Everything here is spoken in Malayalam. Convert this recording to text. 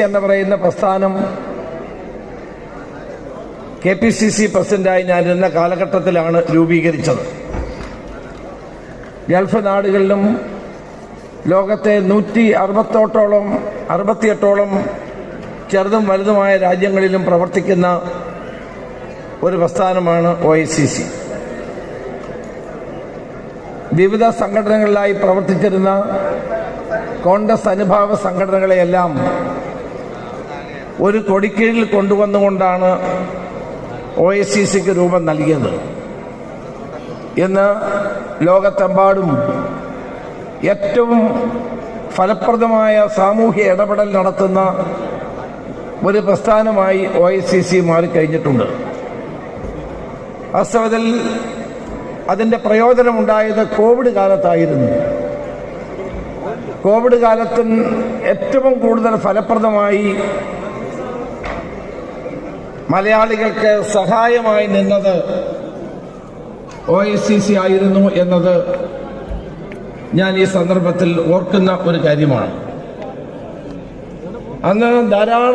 എന്ന് പറയുന്ന പ്രസ്ഥാനം KPCC പ്രസിഡന്റായി ഞാനിരുന്ന കാലഘട്ടത്തിലാണ് രൂപീകരിച്ചത്. ഗൾഫ് നാടുകളിലും ലോകത്തെ 168ഓളം ചെറുതും വലുതുമായ രാജ്യങ്ങളിലും പ്രവർത്തിക്കുന്ന ഒരു പ്രസ്ഥാനമാണ് OICC. വിവിധ സംഘടനകളിലായി പ്രവർത്തിച്ചിരുന്ന കോൺഗ്രസ് അനുഭാവ സംഘടനകളെയെല്ലാം ഒരു കൊടിക്കീഴിൽ കൊണ്ടുവന്നുകൊണ്ടാണ് OICCക്ക് രൂപം നൽകിയത്. ഇന്ന് ലോകത്തെമ്പാടും ഏറ്റവും ഫലപ്രദമായ സാമൂഹ്യ ഇടപെടൽ നടത്തുന്ന ഒരു പ്രസ്ഥാനമായി OICC മാറിക്കഴിഞ്ഞിട്ടുണ്ട്. വാസ്തവത്തിൽ അതിൻ്റെ പ്രയോജനമുണ്ടായത് കോവിഡ് കാലത്തായിരുന്നു. കോവിഡ് കാലത്ത് ഏറ്റവും കൂടുതൽ ഫലപ്രദമായി മലയാളികൾക്ക് സഹായമായി നിന്നത് OICC ആയിരുന്നു എന്നത് ഞാൻ ഈ സന്ദർഭത്തിൽ ഓർക്കുന്ന ഒരു കാര്യമാണ്. അന്ന് ധാരാളം